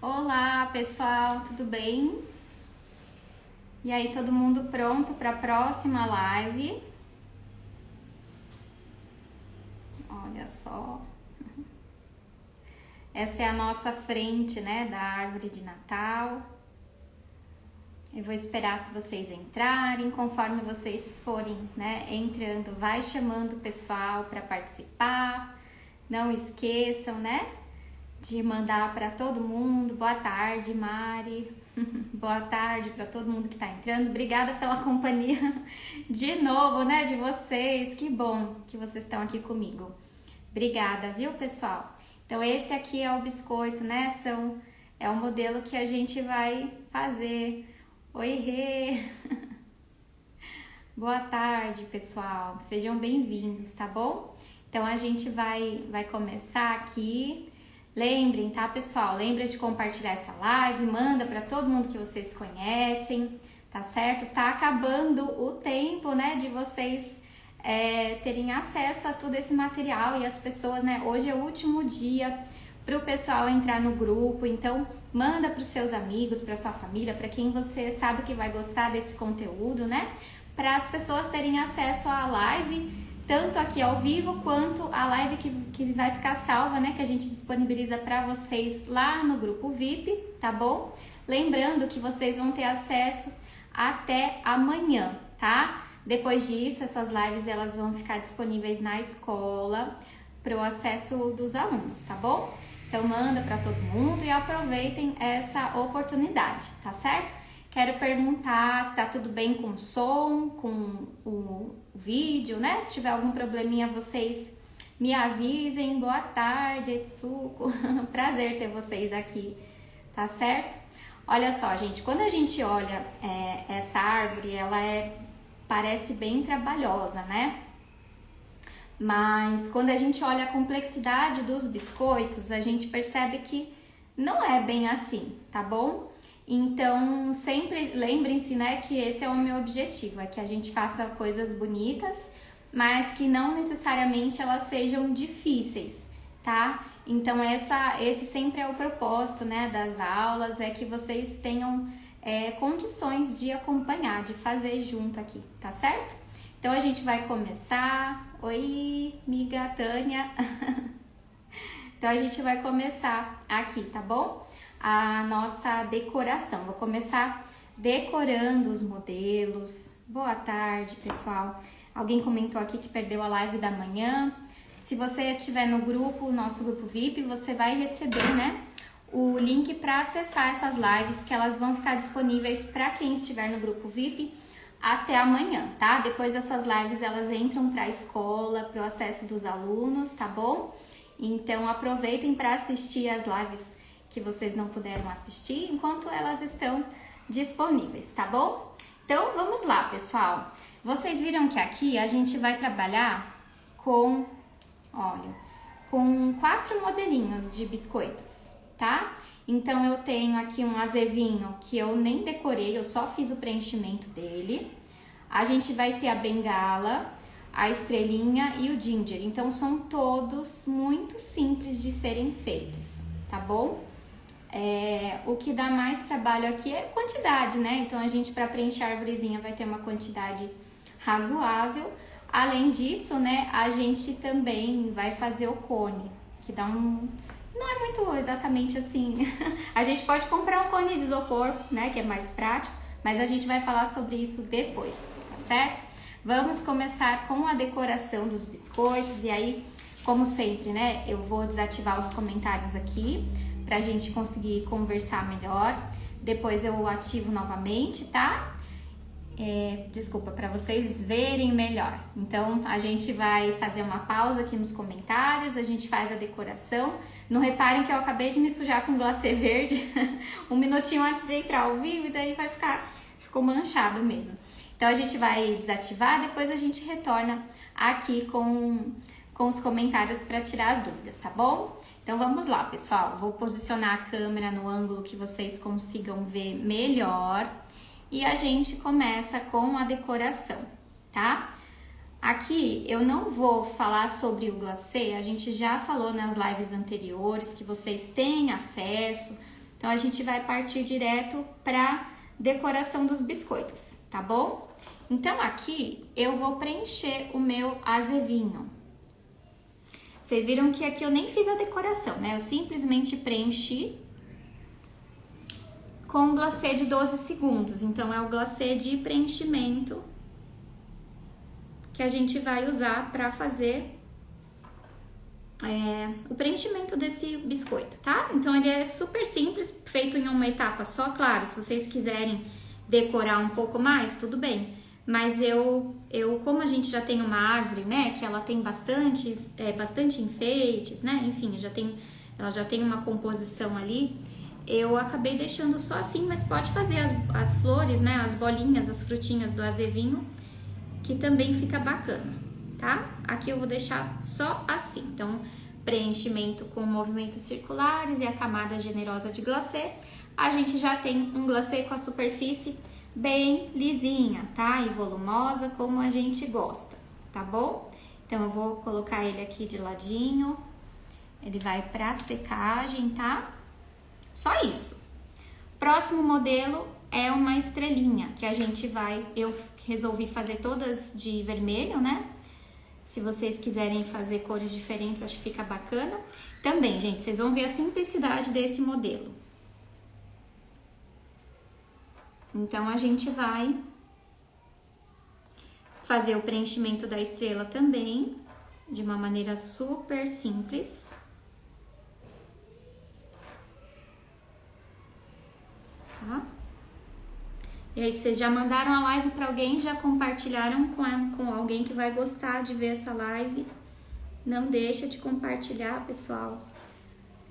Olá, pessoal, tudo bem? E aí, todo mundo pronto para a próxima live? Olha só. Essa é a nossa frente, né, da árvore de Natal. Eu vou esperar que vocês entrarem, conforme vocês forem, né, entrando, vai chamando o pessoal para participar. Não esqueçam, né, de mandar para todo mundo. Boa tarde, Mari. Boa tarde para todo mundo que está entrando. Obrigada pela companhia de novo, né, de vocês. Que bom que vocês estão aqui comigo. Obrigada, viu, pessoal? Então, esse aqui é o biscoito, né? É o modelo que a gente vai fazer. Oi, Rê! Boa tarde, pessoal. Sejam bem-vindos, tá bom? Então, a gente vai começar aqui. Lembrem, tá, pessoal? Lembra de compartilhar essa live, manda para todo mundo que vocês conhecem, tá certo? Tá acabando o tempo, né, de vocês terem acesso a todo esse material e as pessoas, né? Hoje é o último dia para o pessoal entrar no grupo, então manda para os seus amigos, para sua família, para quem você sabe que vai gostar desse conteúdo, né? Para as pessoas terem acesso à live, tanto aqui ao vivo quanto a live que vai ficar salva, né? Que a gente disponibiliza para vocês lá no grupo VIP, tá bom? Lembrando que vocês vão ter acesso até amanhã, tá? Depois disso, essas lives elas vão ficar disponíveis na escola para o acesso dos alunos, tá bom? Então manda para todo mundo e aproveitem essa oportunidade, tá certo? Quero perguntar se tá tudo bem com o som, com o vídeo, né? Se tiver algum probleminha, vocês me avisem. Boa tarde, Etsuko. Prazer ter vocês aqui, tá certo? Olha só, gente, quando a gente olha essa árvore, parece bem trabalhosa, né? Mas quando a gente olha a complexidade dos biscoitos, a gente percebe que não é bem assim, tá bom? Então, sempre lembrem-se, né, que esse é o meu objetivo, é que a gente faça coisas bonitas, mas que não necessariamente elas sejam difíceis, tá? Então, esse sempre é o propósito, né, das aulas, é que vocês tenham condições de acompanhar, de fazer junto aqui, tá certo? Então, a gente vai começar. Oi, amiga Tânia! Então, a gente vai começar aqui, tá bom? A nossa decoração. Vou começar decorando os modelos. Boa tarde, pessoal. Alguém comentou aqui que perdeu a live da manhã. Se você estiver no grupo, nosso grupo VIP, você vai receber, né, o link para acessar essas lives, que elas vão ficar disponíveis para quem estiver no grupo VIP até amanhã, tá? Depois essas lives elas entram para a escola, para o acesso dos alunos, tá bom? Então aproveitem para assistir as lives que vocês não puderam assistir enquanto elas estão disponíveis, tá bom? Então vamos lá, pessoal. Vocês viram que aqui a gente vai trabalhar com 4 modelinhos de biscoitos, tá? Então eu tenho aqui um azevinho que eu nem decorei, eu só fiz o preenchimento dele. A gente vai ter a bengala, a estrelinha e o ginger. Então são todos muito simples de serem feitos, tá bom? O que dá mais trabalho aqui é quantidade, né? Então a gente, para preencher a arvorezinha, vai ter uma quantidade razoável. Além disso, né, a gente também vai fazer o cone, que dá não é muito exatamente assim. A gente pode comprar um cone de isopor, né, que é mais prático, mas a gente vai falar sobre isso depois, tá certo? Vamos começar com a decoração dos biscoitos e aí, como sempre, né, eu vou desativar os comentários aqui pra gente conseguir conversar melhor. Depois eu ativo novamente, tá? Desculpa, para vocês verem melhor. Então, a gente vai fazer uma pausa aqui nos comentários, a gente faz a decoração. Não reparem que eu acabei de me sujar com glacê verde um minutinho antes de entrar ao vivo e daí ficou manchado mesmo. Então, a gente vai desativar, depois a gente retorna aqui com os comentários para tirar as dúvidas, tá bom? Então, vamos lá, pessoal. Vou posicionar a câmera no ângulo que vocês consigam ver melhor. E a gente começa com a decoração, tá? Aqui eu não vou falar sobre o glacê, a gente já falou nas lives anteriores que vocês têm acesso Então a gente vai partir direto para decoração dos biscoitos, tá bom? Então aqui eu vou preencher o meu azevinho. Vocês viram que aqui eu nem fiz a decoração, né? Eu simplesmente preenchi com um glacê de 12 segundos. Então é o glacê de preenchimento que a gente vai usar para fazer o preenchimento desse biscoito, tá? Então ele é super simples, feito em uma etapa só, claro, se vocês quiserem decorar um pouco mais, tudo bem. Mas como a gente já tem uma árvore, né, que ela tem bastante enfeites, né, enfim, ela já tem uma composição ali, eu acabei deixando só assim, mas pode fazer as flores, né, as bolinhas, as frutinhas do azevinho, que também fica bacana, tá? Aqui eu vou deixar só assim, então, preenchimento com movimentos circulares e a camada generosa de glacê. A gente já tem um glacê com a superfície bem lisinha, tá? E volumosa, como a gente gosta, tá bom? Então, eu vou colocar ele aqui de ladinho, ele vai pra secagem, tá? Só isso. Próximo modelo é uma estrelinha, que eu resolvi fazer todas de vermelho, né? Se vocês quiserem fazer cores diferentes, acho que fica bacana. Também, gente, vocês vão ver a simplicidade desse modelo. Então, a gente vai fazer o preenchimento da estrela também, de uma maneira super simples. Tá? E aí, vocês já mandaram a live para alguém, já compartilharam com alguém que vai gostar de ver essa live. Não deixa de compartilhar, pessoal,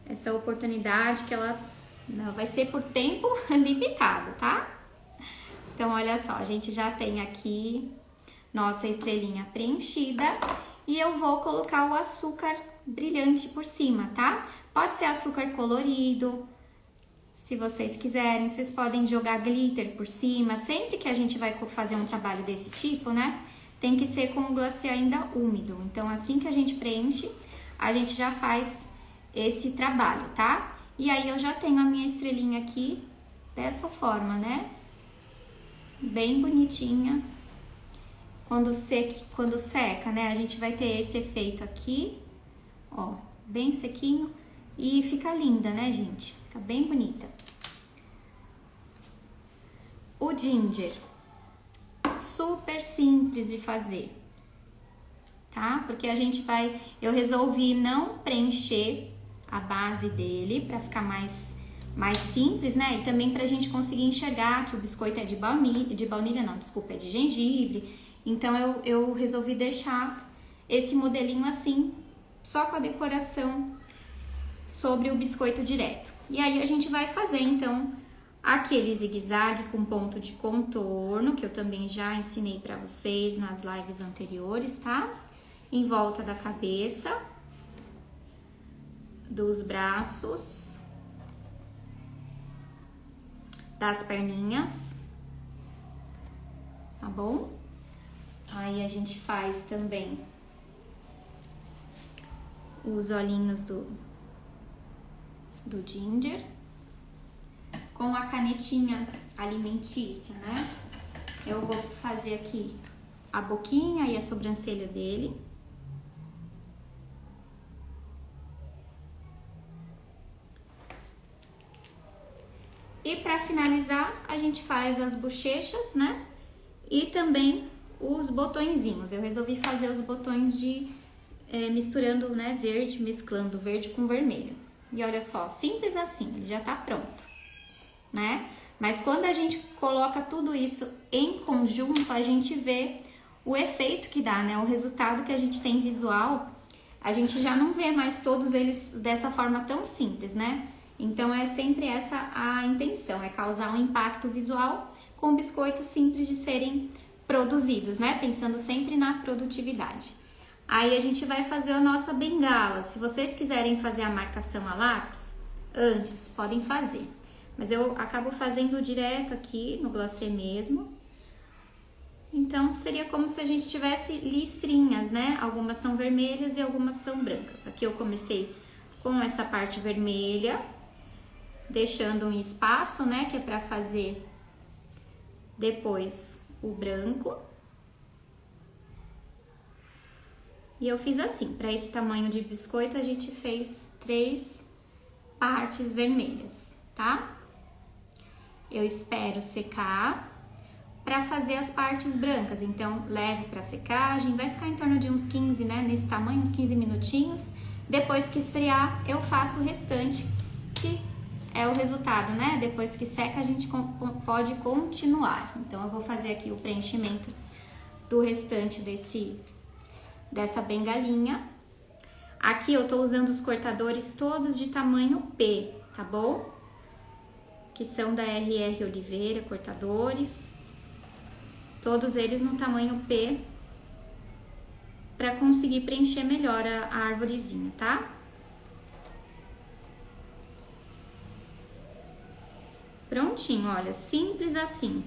essa oportunidade que ela vai ser por tempo limitado, tá? Então, olha só, a gente já tem aqui nossa estrelinha preenchida e eu vou colocar o açúcar brilhante por cima, tá? Pode ser açúcar colorido, se vocês quiserem, vocês podem jogar glitter por cima. Sempre que a gente vai fazer um trabalho desse tipo, né, tem que ser com o glacê ainda úmido. Então, assim que a gente preenche, a gente já faz esse trabalho, tá? E aí, eu já tenho a minha estrelinha aqui dessa forma, né? Bem bonitinha. Quando seca, né, a gente vai ter esse efeito aqui, ó, bem sequinho e fica linda, né, gente? Fica bem bonita. O ginger, super simples de fazer, tá? Porque eu resolvi não preencher a base dele para ficar mais simples, né? E também pra gente conseguir enxergar que o biscoito é de baunilha não, desculpa, é de gengibre. Então, eu resolvi deixar esse modelinho assim, só com a decoração sobre o biscoito direto. E aí, a gente vai fazer, então, aquele zigue-zague com ponto de contorno, que eu também já ensinei pra vocês nas lives anteriores, tá? Em volta da cabeça, dos braços, das perninhas, tá bom? Aí a gente faz também os olhinhos do ginger com a canetinha alimentícia, né? Eu vou fazer aqui a boquinha e a sobrancelha dele. E para finalizar, a gente faz as bochechas, né? E também os botõezinhos. Eu resolvi fazer os botões misturando, né, verde, mesclando verde com vermelho. E olha só, simples assim, ele já tá pronto, né? Mas quando a gente coloca tudo isso em conjunto, a gente vê o efeito que dá, né? O resultado que a gente tem visual, a gente já não vê mais todos eles dessa forma tão simples, né? Então, é sempre essa a intenção, é causar um impacto visual com biscoitos simples de serem produzidos, né? Pensando sempre na produtividade. Aí, a gente vai fazer a nossa bengala. Se vocês quiserem fazer a marcação a lápis, antes, podem fazer. Mas eu acabo fazendo direto aqui no glacê mesmo. Então, seria como se a gente tivesse listrinhas, né? Algumas são vermelhas e algumas são brancas. Aqui eu comecei com essa parte vermelha. deixando um espaço, né, que é para fazer depois o branco. E eu fiz assim, para esse tamanho de biscoito a gente fez 3 partes vermelhas, tá? Eu espero secar para fazer as partes brancas, então leve para secagem, vai ficar em torno de uns 15, né, nesse tamanho, uns 15 minutinhos. Depois que esfriar, eu faço o restante, que é o resultado, né? Depois que seca, a gente pode continuar. Então, eu vou fazer aqui o preenchimento do restante dessa bengalinha. Aqui eu tô usando os cortadores todos de tamanho P, tá bom? Que são da RR Oliveira, cortadores. Todos eles no tamanho P, para conseguir preencher melhor a arvorezinha, tá? Prontinho, olha, simples assim.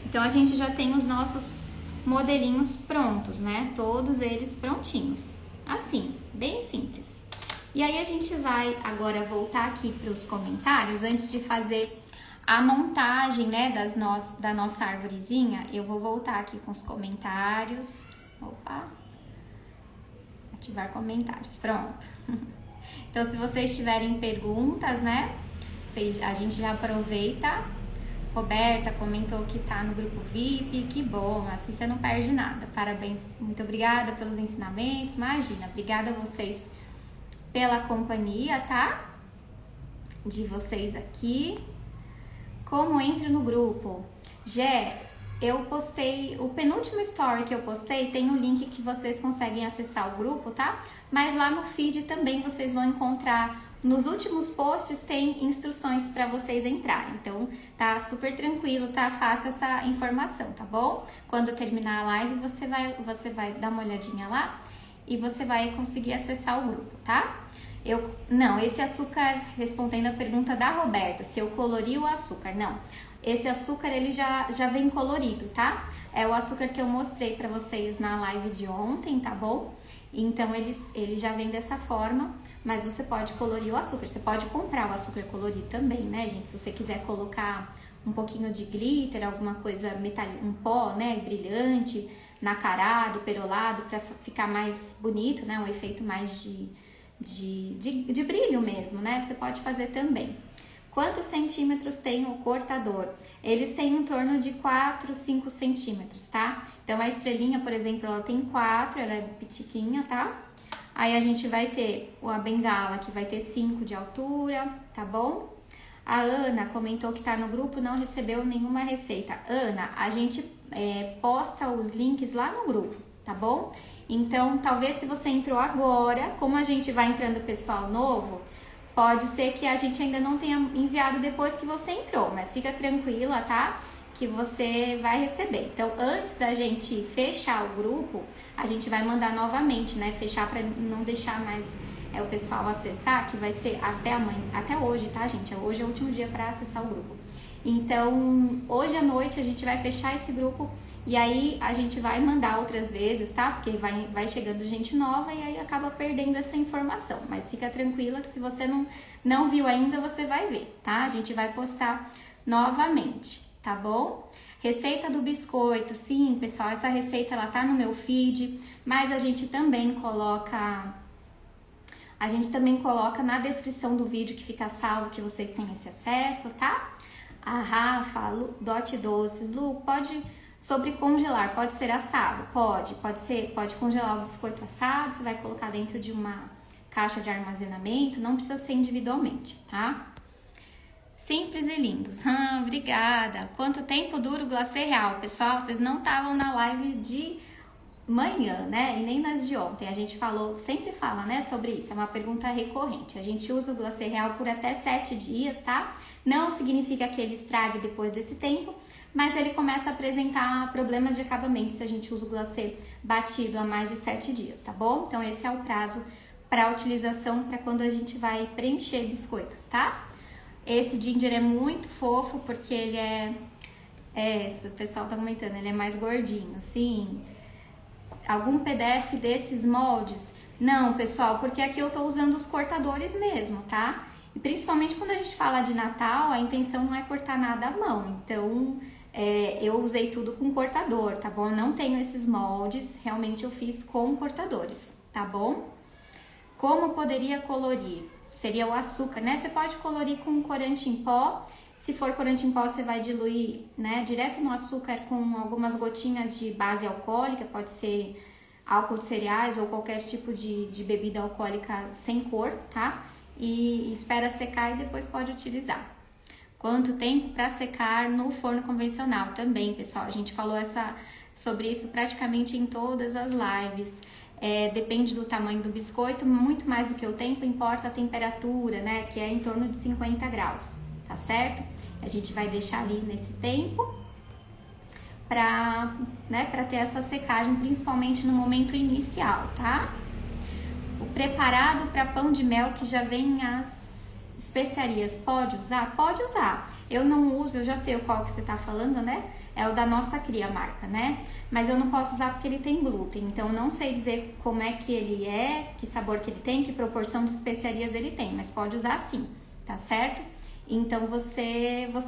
Então, a gente já tem os nossos modelinhos prontos, né? Todos eles prontinhos. Assim, bem simples. E aí, a gente vai agora voltar aqui para os comentários, antes de fazer a montagem, né, da nossa arvorezinha. Eu vou voltar aqui com os comentários. Opa! Ativar comentários, pronto. Então, se vocês tiverem perguntas, né, a gente já aproveita. Roberta comentou que tá no grupo VIP, que bom, assim você não perde nada. Parabéns, muito obrigada pelos ensinamentos, imagina, obrigada a vocês pela companhia, tá? De vocês aqui. Como entro no grupo? Gé, eu postei, o penúltimo story que eu postei tem um link que vocês conseguem acessar o grupo, tá? Mas lá no feed também vocês vão encontrar, nos últimos posts tem instruções para vocês entrarem. Então, tá super tranquilo, tá fácil essa informação, tá bom? Quando terminar a live, você vai dar uma olhadinha lá e você vai conseguir acessar o grupo, tá? Não, esse açúcar, respondendo a pergunta da Roberta, se eu colori o açúcar, não. Esse açúcar, ele já vem colorido, tá? É o açúcar que eu mostrei pra vocês na live de ontem, tá bom? Então, ele já vem dessa forma, mas você pode colorir o açúcar. Você pode comprar o açúcar colorido também, né, gente? Se você quiser colocar um pouquinho de glitter, alguma coisa, um pó, né, brilhante, nacarado, perolado, pra ficar mais bonito, né? Um efeito mais de brilho mesmo, né? Você pode fazer também. Quantos centímetros tem o cortador? Eles têm em torno de 4, 5 centímetros, tá? Então, a estrelinha, por exemplo, ela tem 4, ela é pitiquinha, tá? Aí, a gente vai ter a bengala, que vai ter 5 de altura, tá bom? A Ana comentou que tá no grupo, não recebeu nenhuma receita. Ana, a gente posta os links lá no grupo, tá bom? Então, talvez se você entrou agora, como a gente vai entrando pessoal novo, pode ser que a gente ainda não tenha enviado depois que você entrou, mas fica tranquila, tá? Que você vai receber. Então, antes da gente fechar o grupo, a gente vai mandar novamente, né? Fechar para não deixar mais o pessoal acessar, que vai ser até hoje, tá, gente? Hoje é o último dia para acessar o grupo. Então, hoje à noite a gente vai fechar esse grupo e aí a gente vai mandar outras vezes, tá? Porque vai chegando gente nova e aí acaba perdendo essa informação. Mas fica tranquila que se você não viu ainda, você vai ver, tá? A gente vai postar novamente, tá bom? Receita do biscoito, sim, pessoal, essa receita ela tá no meu feed, mas a gente também coloca na descrição do vídeo que fica salvo, que vocês têm esse acesso, tá? A Rafa, Dote Doces, Lu, sobre congelar, pode ser assado? Pode congelar o biscoito assado, você vai colocar dentro de uma caixa de armazenamento, não precisa ser individualmente, tá? Simples e lindos. Obrigada. Quanto tempo dura o glacê real? Pessoal, vocês não estavam na live de manhã, né? E nem nas de ontem. A gente sempre fala, né, sobre isso. É uma pergunta recorrente. A gente usa o glacê real por até 7 dias, tá? Não significa que ele estrague depois desse tempo, mas ele começa a apresentar problemas de acabamento se a gente usa o glacê batido há mais de 7 dias, tá bom? Então, esse é o prazo para utilização para quando a gente vai preencher biscoitos, tá? Esse ginger é muito fofo porque ele o pessoal tá comentando, ele é mais gordinho, sim. algum PDF desses moldes? Não, pessoal, porque aqui eu tô usando os cortadores mesmo, tá? E principalmente quando a gente fala de Natal, a intenção não é cortar nada à mão. Então, eu usei tudo com cortador, tá bom? Eu não tenho esses moldes, realmente eu fiz com cortadores, tá bom? Como poderia colorir? Seria o açúcar, né? Você pode colorir com corante em pó. Se for corante em pó, você vai diluir, né, direto no açúcar com algumas gotinhas de base alcoólica, pode ser álcool de cereais ou qualquer tipo de bebida alcoólica sem cor, tá? E espera secar e depois pode utilizar. Quanto tempo para secar no forno convencional? Também, pessoal, a gente falou sobre isso praticamente em todas as lives. Depende do tamanho do biscoito, muito mais do que o tempo, importa a temperatura, né? Que é em torno de 50 graus, tá certo? A gente vai deixar ali nesse tempo para ter essa secagem, principalmente no momento inicial, tá? O preparado para pão de mel que já vem as especiarias, pode usar? Pode usar. Eu não uso, eu já sei qual que você tá falando, né? É o da Nossa Cria, marca, né? Mas eu não posso usar porque ele tem glúten, então eu não sei dizer como é que ele é, que sabor que ele tem, que proporção de especiarias ele tem, mas pode usar sim, tá certo? Então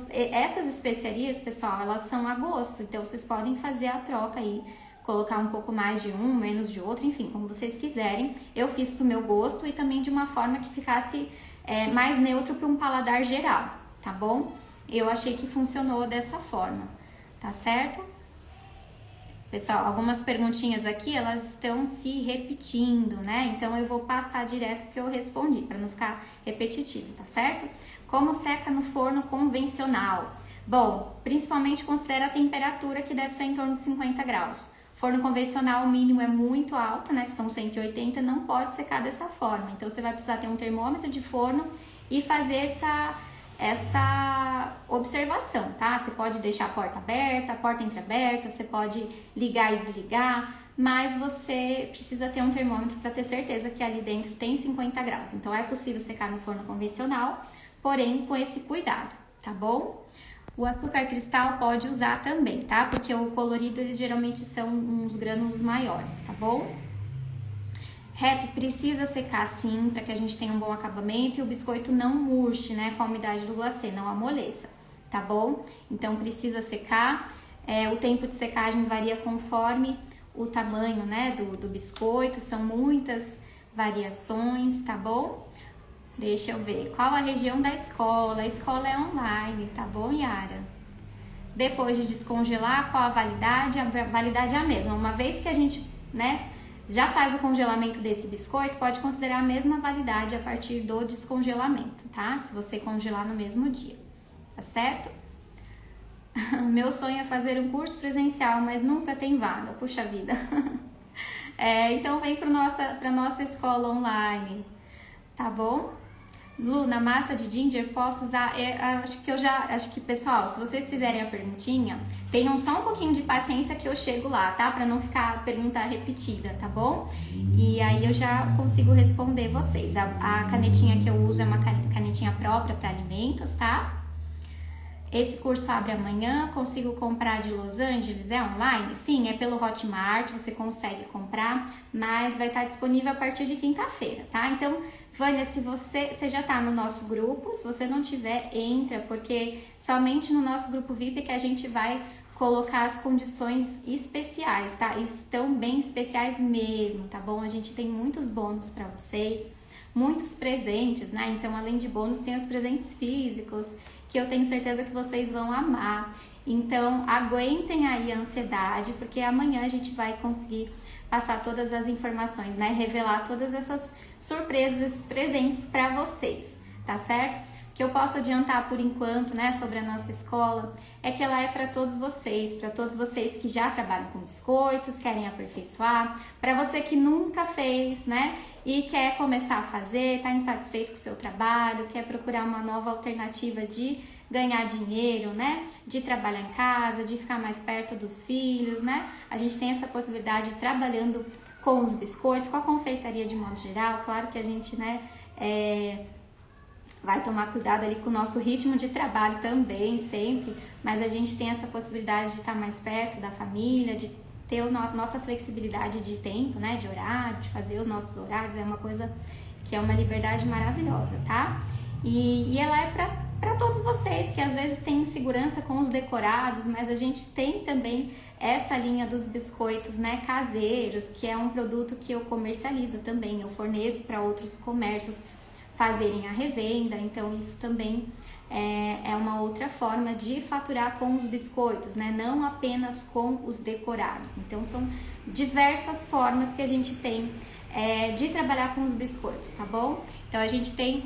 essas especiarias, pessoal, elas são a gosto, então vocês podem fazer a troca aí, colocar um pouco mais de um, menos de outro, enfim, como vocês quiserem. Eu fiz pro meu gosto e também de uma forma que ficasse mais neutro para um paladar geral, tá bom? Eu achei que funcionou dessa forma, tá certo? Pessoal, algumas perguntinhas aqui, elas estão se repetindo, né? Então eu vou passar direto que eu respondi, para não ficar repetitivo, tá certo? Como seca no forno convencional? Bom, principalmente considera a temperatura, que deve ser em torno de 50 graus. Forno convencional, o mínimo é muito alto, né? Que são 180, não pode secar dessa forma. Então você vai precisar ter um termômetro de forno e fazer essa observação, tá? Você pode deixar a porta aberta, a porta entreaberta, você pode ligar e desligar, mas você precisa ter um termômetro para ter certeza que ali dentro tem 50 graus. Então é possível secar no forno convencional, porém com esse cuidado, tá bom? O açúcar cristal pode usar também, tá? Porque o colorido, eles geralmente são uns grânulos maiores, tá bom? Rap precisa secar sim, para que a gente tenha um bom acabamento e o biscoito não murche, né, com a umidade do glacê, não amoleça, tá bom? Então precisa secar, o tempo de secagem varia conforme o tamanho, né, do biscoito, são muitas variações, tá bom? Deixa eu ver, qual a região da escola? A escola é online, tá bom, Yara? Depois de descongelar, qual a validade? A validade é a mesma, uma vez que a gente, né, já faz o congelamento desse biscoito, pode considerar a mesma validade a partir do descongelamento, tá? Se você congelar no mesmo dia, tá certo? Meu sonho é fazer um curso presencial, mas nunca tem vaga, puxa vida. Então vem para nossa escola online, tá bom? Luna, massa de ginger posso usar? Acho que, pessoal, se vocês fizerem a perguntinha, tenham só um pouquinho de paciência que eu chego lá, tá? Pra não ficar a pergunta repetida, tá bom? E aí eu já consigo responder vocês. A canetinha que eu uso é uma canetinha própria para alimentos, tá? Esse curso abre amanhã, consigo comprar de Los Angeles, é online? Sim, é pelo Hotmart, você consegue comprar, mas vai estar disponível a partir de quinta-feira, tá? Então, Vânia, se você já tá no nosso grupo, se você não tiver, entra, porque somente no nosso grupo VIP que a gente vai colocar as condições especiais, tá? Estão bem especiais mesmo, tá bom? A gente tem muitos bônus para vocês, muitos presentes, né? Então, além de bônus, tem os presentes físicos, que eu tenho certeza que vocês vão amar. Então, aguentem aí a ansiedade, porque amanhã a gente vai conseguir passar todas as informações, né? Revelar todas essas surpresas, esses presentes para vocês, tá certo? O que eu posso adiantar por enquanto, né, sobre a nossa escola, é que ela é para todos vocês que já trabalham com biscoitos, querem aperfeiçoar, para você que nunca fez, né, e quer começar a fazer, tá insatisfeito com o seu trabalho, quer procurar uma nova alternativa de ganhar dinheiro, né, de trabalhar em casa, de ficar mais perto dos filhos, né, a gente tem essa possibilidade trabalhando com os biscoitos, com a confeitaria de modo geral. Claro que a gente, né, vai tomar cuidado ali com o nosso ritmo de trabalho também, sempre, mas a gente tem essa possibilidade de estar mais perto da família, de ter nossa flexibilidade de tempo, né, de horário, de fazer os nossos horários, é uma coisa que é uma liberdade maravilhosa, tá? E ela é para todos vocês que às vezes têm insegurança com os decorados, mas a gente tem também essa linha dos biscoitos, né, caseiros, que é um produto que eu comercializo também, eu forneço para outros comércios fazerem a revenda, então isso também é uma outra forma de faturar com os biscoitos, né? Não apenas com os decorados. Então são diversas formas que a gente tem de trabalhar com os biscoitos, tá bom? Então a gente tem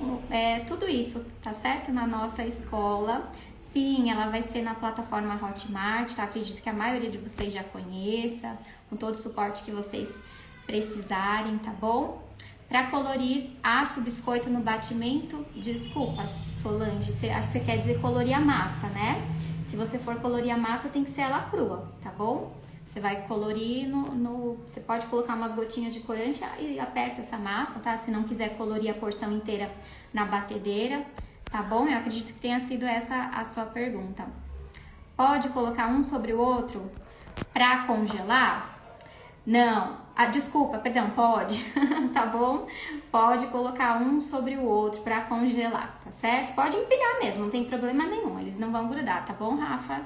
tudo isso, tá certo? Na nossa escola. Sim, ela vai ser na plataforma Hotmart, tá? Acredito que a maioria de vocês já conheça, com todo o suporte que vocês precisarem, tá bom? Para colorir aço biscoito no batimento, desculpa, Solange, acho que você quer dizer colorir a massa, né? Se você for colorir a massa, tem que ser ela crua, tá bom? Você vai colorir você pode colocar umas gotinhas de corante e aperta essa massa, tá? Se não quiser colorir a porção inteira na batedeira, tá bom? Eu acredito que tenha sido essa a sua pergunta. Pode colocar um sobre o outro para congelar? Não. Perdão, pode, tá bom? Pode colocar um sobre o outro para congelar, tá certo? Pode empilhar mesmo, não tem problema nenhum, eles não vão grudar, tá bom, Rafa?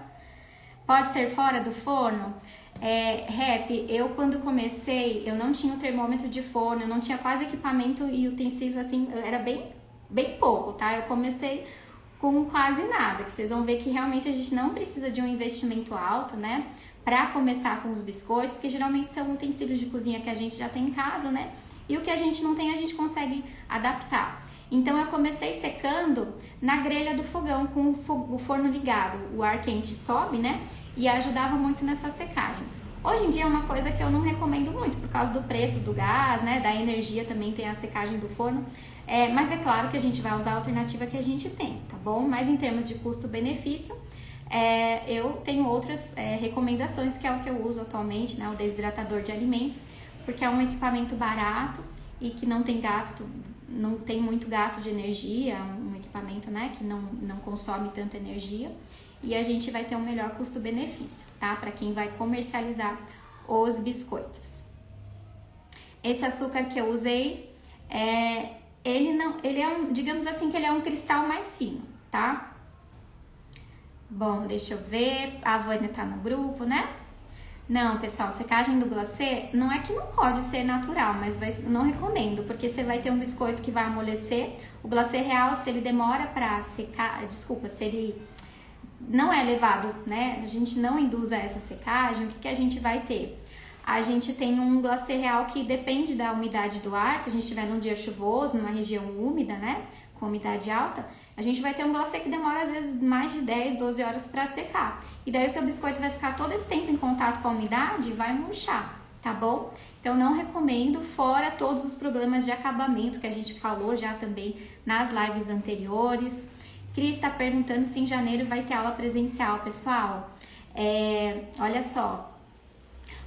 Pode ser fora do forno? Eu quando comecei, eu não tinha o termômetro de forno, eu não tinha quase equipamento e utensílio assim, era bem pouco, tá? Eu comecei com quase nada, que vocês vão ver que realmente a gente não precisa de um investimento alto, né? Para começar com os biscoitos, porque geralmente são utensílios de cozinha que a gente já tem em casa, né? E o que a gente não tem, a gente consegue adaptar. Então eu comecei secando na grelha do fogão com o forno ligado. O ar quente sobe, né? E ajudava muito nessa secagem. Hoje em dia é uma coisa que eu não recomendo muito, por causa do preço do gás, né? Da energia também tem a secagem do forno. Mas é claro que a gente vai usar a alternativa que a gente tem, tá bom? Mas em termos de custo-benefício, eu tenho outras recomendações, que é o que eu uso atualmente, né? O desidratador de alimentos, porque é um equipamento barato e que não tem muito gasto de energia, um equipamento, né, que não consome tanta energia, e a gente vai ter um melhor custo-benefício, tá? Para quem vai comercializar os biscoitos. Esse açúcar que eu usei, digamos assim que ele é um cristal mais fino, tá? Bom, deixa eu ver, a Vânia tá no grupo, né? Não, pessoal, secagem do glacê não é que não pode ser natural, mas não recomendo, porque você vai ter um biscoito que vai amolecer. O glacê real, se ele demora para secar, se ele não é levado, né? A gente não induz a essa secagem, o que a gente vai ter? A gente tem um glacê real que depende da umidade do ar. Se a gente estiver num dia chuvoso, numa região úmida, né, com umidade alta, a gente vai ter um glacê que demora às vezes mais de 10, 12 horas para secar. E daí o seu biscoito vai ficar todo esse tempo em contato com a umidade e vai murchar, tá bom? Então não recomendo, fora todos os problemas de acabamento que a gente falou já também nas lives anteriores. Cris está perguntando se em janeiro vai ter aula presencial, pessoal. Olha só.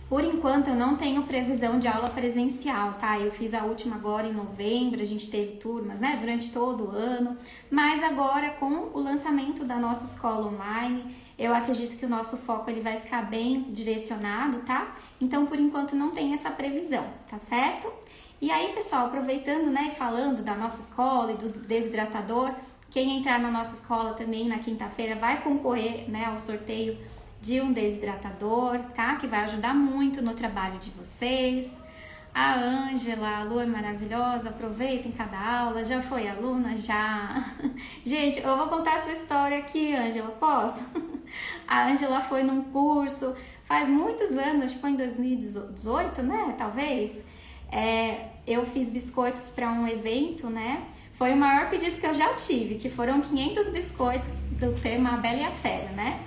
Por enquanto, eu não tenho previsão de aula presencial, tá? Eu fiz a última agora em novembro, a gente teve turmas, né, durante todo o ano. Mas agora, com o lançamento da nossa escola online, eu acredito que o nosso foco ele vai ficar bem direcionado, tá? Então, por enquanto, não tem essa previsão, tá certo? E aí, pessoal, aproveitando, né, e falando da nossa escola e do desidratador, quem entrar na nossa escola também na quinta-feira vai concorrer, né, ao sorteio de um desidratador, tá? Que vai ajudar muito no trabalho de vocês. A Ângela, a Lu é maravilhosa, aproveitem cada aula. Já foi aluna? Já. Gente, eu vou contar essa história aqui, Ângela, posso? A Ângela foi num curso faz muitos anos, acho que foi em 2018, né? Talvez. Eu fiz biscoitos para um evento, né? Foi o maior pedido que eu já tive, que foram 500 biscoitos do tema A Bela e a Fera, né?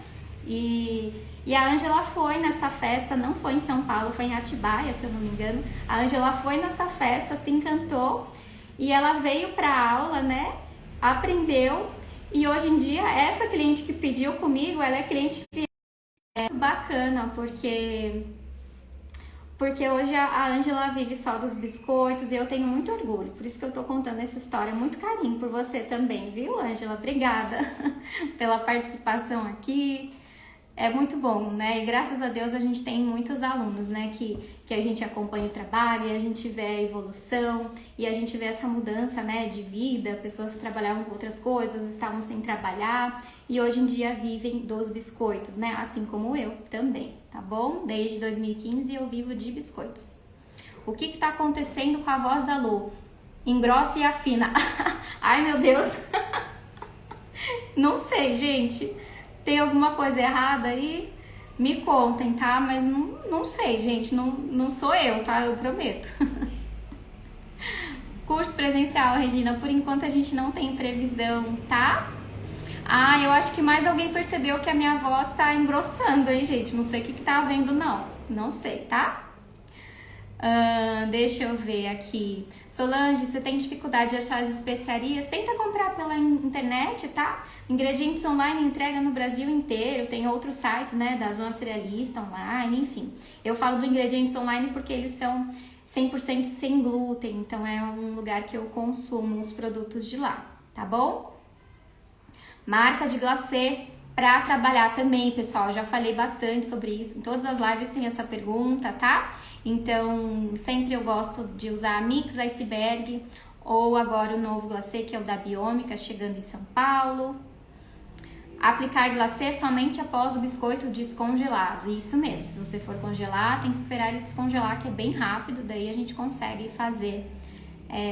E a Ângela foi nessa festa, não foi em São Paulo, foi em Atibaia, se eu não me engano. A Ângela foi nessa festa, se encantou e ela veio para a aula, né? Aprendeu e hoje em dia essa cliente que pediu comigo, ela é cliente fiel. É bacana, porque hoje a Ângela vive só dos biscoitos e eu tenho muito orgulho. Por isso que eu tô contando essa história, muito carinho por você também, viu, Ângela? Obrigada pela participação aqui. É muito bom, né? E graças a Deus a gente tem muitos alunos, né? Que a gente acompanha o trabalho e a gente vê a evolução e a gente vê essa mudança, né? De vida, pessoas que trabalhavam com outras coisas, estavam sem trabalhar e hoje em dia vivem dos biscoitos, né? Assim como eu também, tá bom? Desde 2015 eu vivo de biscoitos. O que tá acontecendo com a voz da Lu? Engrossa e afina. Ai, meu Deus! Não sei, gente. Tem alguma coisa errada aí? Me contem, tá? Mas não sei, gente. Não sou eu, tá? Eu prometo. Curso presencial, Regina. Por enquanto a gente não tem previsão, tá? Ah, eu acho que mais alguém percebeu que a minha voz tá engrossando, hein, gente? Não sei o que tá havendo, não. Não sei, tá? Deixa eu ver aqui. Solange, você tem dificuldade de achar as especiarias? Tenta comprar pela internet, tá? Ingredientes online entrega no Brasil inteiro. Tem outros sites, né? Da Zona Cerealista online, enfim. Eu falo do Ingredientes Online porque eles são 100% sem glúten. Então é um lugar que eu consumo os produtos de lá, tá bom? Marca de glacê para trabalhar também, pessoal. Eu já falei bastante sobre isso. Em todas as lives tem essa pergunta, tá? Então, sempre eu gosto de usar a Mix Iceberg ou agora o novo glacê, que é o da Biômica, chegando em São Paulo. Aplicar glacê somente após o biscoito descongelado. Isso mesmo, se você for congelar, tem que esperar ele descongelar, que é bem rápido, daí a gente consegue fazer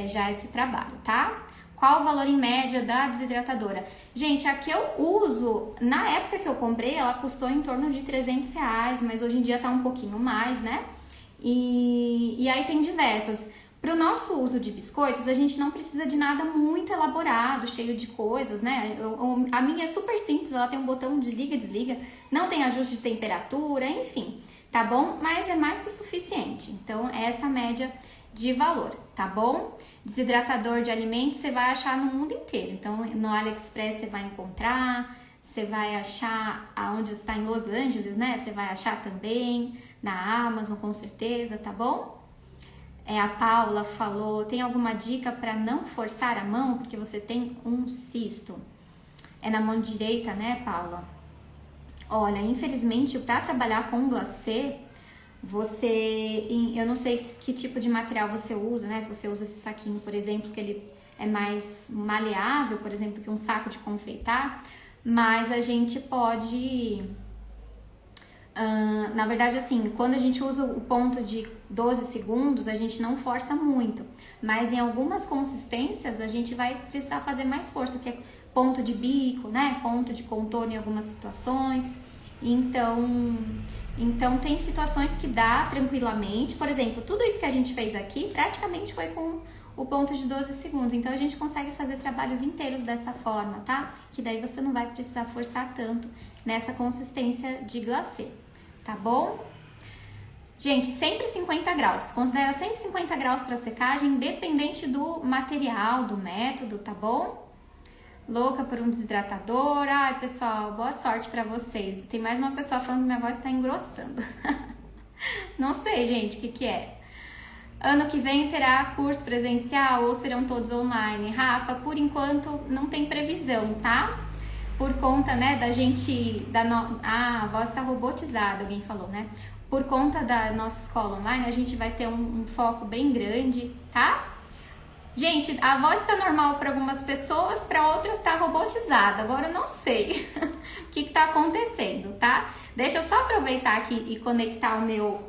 já esse trabalho, tá? Qual o valor em média da desidratadora? Gente, a que eu uso, na época que eu comprei, ela custou em torno de R$300, mas hoje em dia tá um pouquinho mais, né? E aí tem diversas. Para o nosso uso de biscoitos, a gente não precisa de nada muito elaborado, cheio de coisas, né? A minha é super simples, ela tem um botão de liga e desliga, não tem ajuste de temperatura, enfim, tá bom? Mas é mais que suficiente. Então, é essa média de valor, tá bom? Desidratador de alimentos você vai achar no mundo inteiro. Então, no AliExpress você vai encontrar, você vai achar aonde está em Los Angeles, né? Você vai achar também na Amazon, com certeza, tá bom? A Paula falou, tem alguma dica para não forçar a mão porque você tem um cisto? É na mão direita, né, Paula? Olha, infelizmente, para trabalhar com glacê, eu não sei que tipo de material você usa, né? Se você usa esse saquinho, por exemplo, que ele é mais maleável, por exemplo, que um saco de confeitar, mas a gente pode... na verdade, assim, quando a gente usa o ponto de 12 segundos, a gente não força muito. Mas em algumas consistências, a gente vai precisar fazer mais força, que é ponto de bico, né? Ponto de contorno em algumas situações. Então tem situações que dá tranquilamente. Por exemplo, tudo isso que a gente fez aqui, praticamente foi com o ponto de 12 segundos. Então, a gente consegue fazer trabalhos inteiros dessa forma, tá? Que daí você não vai precisar forçar tanto nessa consistência de glacê. Tá bom? Gente, sempre 50 graus. Considera sempre 50 graus para secagem, independente do material, do método, tá bom? Louca por um desidratador. Ai, pessoal, boa sorte para vocês. Tem mais uma pessoa falando que minha voz tá engrossando. Não sei, gente, o que é. Ano que vem terá curso presencial ou serão todos online? Rafa, por enquanto não tem previsão, tá? Por conta, né, da gente... a voz tá robotizada, alguém falou, né? Por conta da nossa escola online, a gente vai ter um foco bem grande, tá? Gente, a voz tá normal para algumas pessoas, para outras tá robotizada. Agora eu não sei o que tá acontecendo, tá? Deixa eu só aproveitar aqui e conectar o meu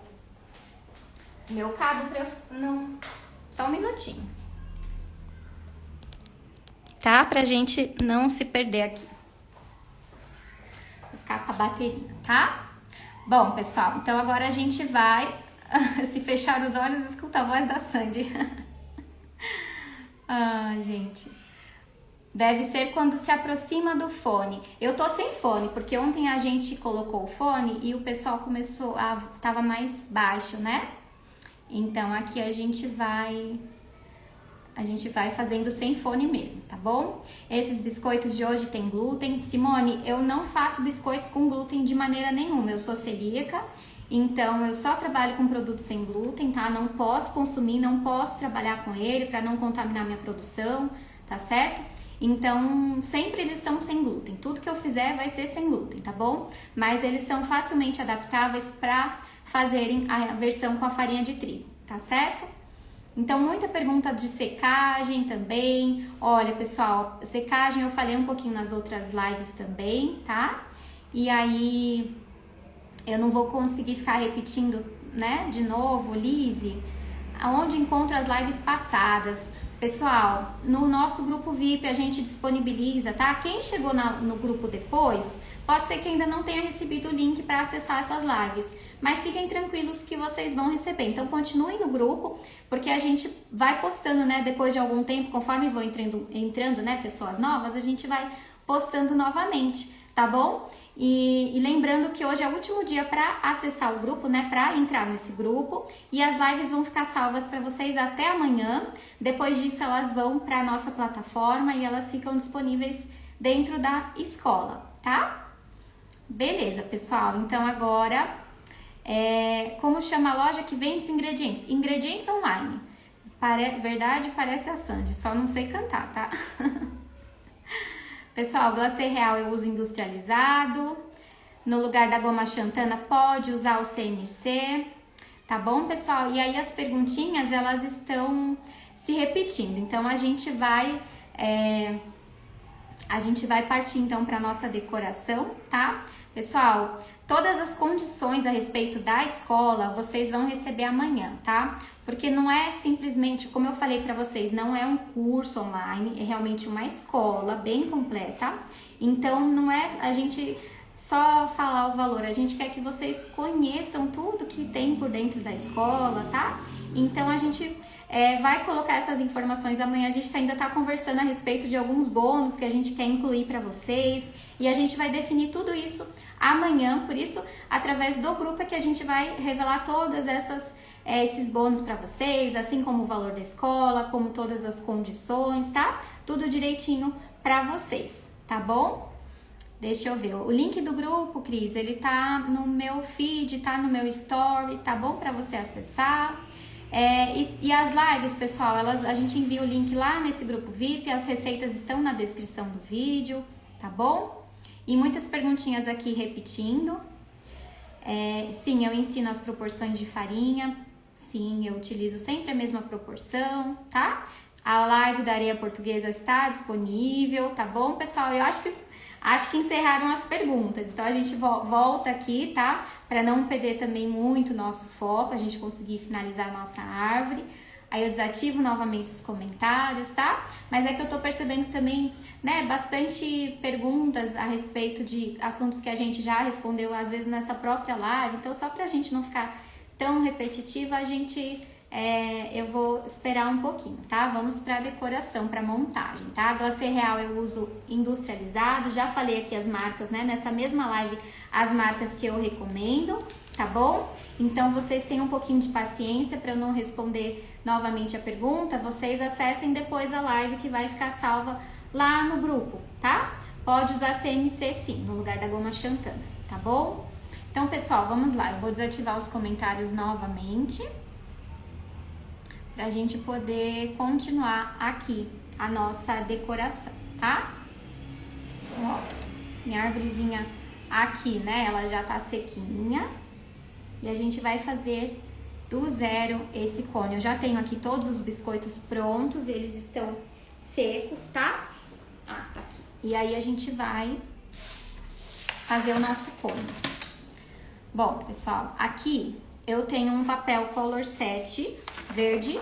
cabo para não... Só um minutinho. Tá? Pra gente não se perder aqui. Vou ficar com a bateria, tá? Bom, pessoal, então agora a gente vai se fechar os olhos e escutar a voz da Sandy. Ai, gente. Deve ser quando se aproxima do fone. Eu tô sem fone, porque ontem a gente colocou o fone e o pessoal tava mais baixo, né? Então, aqui a gente vai fazendo sem fone mesmo, tá bom? Esses biscoitos de hoje tem glúten. Simone, eu não faço biscoitos com glúten de maneira nenhuma. Eu sou celíaca, então eu só trabalho com produtos sem glúten, tá? Não posso consumir, não posso trabalhar com ele para não contaminar minha produção, tá certo? Então, sempre eles são sem glúten. Tudo que eu fizer vai ser sem glúten, tá bom? Mas eles são facilmente adaptáveis para fazerem a versão com a farinha de trigo, tá certo? Então, muita pergunta de secagem também. Olha, pessoal, secagem eu falei um pouquinho nas outras lives também, tá? E aí, eu não vou conseguir ficar repetindo, né, de novo, Lise, aonde encontro as lives passadas. Pessoal, no nosso grupo VIP a gente disponibiliza, tá? Quem chegou no grupo depois, pode ser que ainda não tenha recebido o link para acessar essas lives, mas fiquem tranquilos que vocês vão receber. Então continuem no grupo, porque a gente vai postando, né, depois de algum tempo, conforme vão entrando, né, pessoas novas, a gente vai postando novamente, tá bom? E lembrando que hoje é o último dia para acessar o grupo, né, para entrar nesse grupo, e as lives vão ficar salvas para vocês até amanhã. Depois disso elas vão para a nossa plataforma e elas ficam disponíveis dentro da escola, tá? Beleza, pessoal. Então agora, como chama a loja que vende os ingredientes? Ingredientes online. Verdade, parece a Sandy, só não sei cantar, tá? Pessoal, glacê real eu uso industrializado. No lugar da goma xantana pode usar o CMC, tá bom, pessoal? E aí as perguntinhas, elas estão se repetindo. Então a gente vai partir então para nossa decoração, tá? Pessoal, todas as condições a respeito da escola vocês vão receber amanhã, tá? Porque não é simplesmente, como eu falei para vocês, não é um curso online, é realmente uma escola bem completa. Então não é a gente só falar o valor, a gente quer que vocês conheçam tudo que tem por dentro da escola, tá? Então a gente vai colocar essas informações amanhã. A gente ainda tá conversando a respeito de alguns bônus que a gente quer incluir para vocês, e a gente vai definir tudo isso amanhã. Por isso, através do grupo é que a gente vai revelar todas esses bônus para vocês, assim como o valor da escola, como todas as condições, tá? Tudo direitinho para vocês, tá bom? Deixa eu ver, o link do grupo, Cris, ele tá no meu feed, tá no meu story, tá bom para você acessar. E as lives, pessoal, a gente envia o link lá nesse grupo VIP, as receitas estão na descrição do vídeo, tá bom? E muitas perguntinhas aqui repetindo. Sim, eu ensino as proporções de farinha, sim, eu utilizo sempre a mesma proporção, tá? A live da areia portuguesa está disponível, tá bom, pessoal? Eu acho que encerraram as perguntas, então a gente volta aqui, tá? Para não perder também muito nosso foco, a gente conseguir finalizar a nossa árvore. Aí eu desativo novamente os comentários, tá? Mas é que eu tô percebendo também, né, bastante perguntas a respeito de assuntos que a gente já respondeu, às vezes, nessa própria live. Então, só pra gente não ficar tão repetitiva, eu vou esperar um pouquinho, tá? Vamos pra decoração, pra montagem, tá? Glacê real eu uso industrializado, já falei aqui as marcas, né? Nessa mesma live, as marcas que eu recomendo, tá bom? Então, vocês tenham um pouquinho de paciência para eu não responder novamente a pergunta. Vocês acessem depois a live que vai ficar salva lá no grupo, tá? Pode usar CMC sim, no lugar da goma xantana, tá bom? Então, pessoal, vamos lá. Eu vou desativar os comentários novamente pra gente poder continuar aqui a nossa decoração, tá? Ó, minha árvorezinha aqui, né? Ela já tá sequinha. E a gente vai fazer do zero esse cone. Eu já tenho aqui todos os biscoitos prontos, eles estão secos, tá? Tá aqui. E aí a gente vai fazer o nosso cone. Bom, pessoal, aqui eu tenho um papel Color Set verde,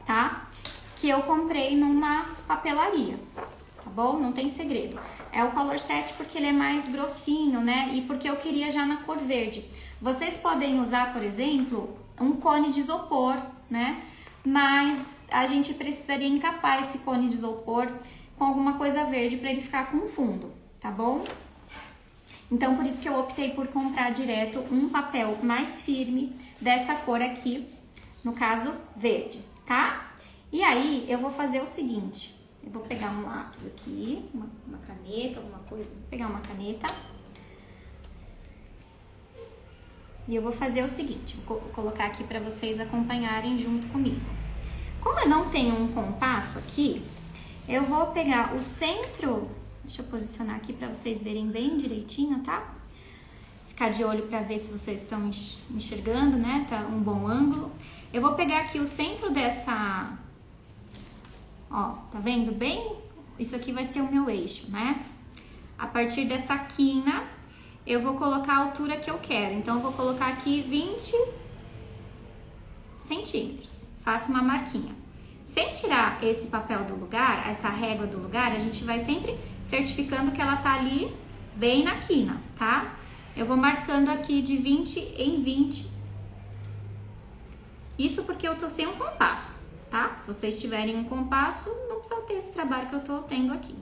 tá? Que eu comprei numa papelaria, tá bom? Não tem segredo. É o Color Set porque ele é mais grossinho, né? E porque eu queria já na cor verde. Vocês podem usar, por exemplo, um cone de isopor, né? Mas a gente precisaria encapar esse cone de isopor com alguma coisa verde para ele ficar com fundo, tá bom? Então, por isso que eu optei por comprar direto um papel mais firme dessa cor aqui, no caso, verde, tá? E aí, eu vou fazer o seguinte, eu vou pegar um lápis aqui, uma caneta, alguma coisa, vou pegar uma caneta. E eu vou fazer o seguinte, vou colocar aqui para vocês acompanharem junto comigo. Como eu não tenho um compasso aqui, Eu vou pegar o centro, deixa eu posicionar aqui para vocês verem bem direitinho, tá? Ficar de olho para ver se vocês estão enxergando, né? Tá um bom ângulo. Eu vou pegar aqui o centro dessa, ó, tá vendo bem? Isso aqui vai ser o meu eixo, né? A partir dessa quina, eu vou colocar a altura que eu quero. Então, eu vou colocar aqui 20 centímetros. Faço uma marquinha. Sem tirar esse papel do lugar, essa régua do lugar, a gente vai sempre certificando que ela tá ali bem na quina, tá? Eu vou marcando aqui de 20 em 20. Isso porque eu tô sem um compasso, tá? Se vocês tiverem um compasso, não precisa ter esse trabalho que eu tô tendo aqui.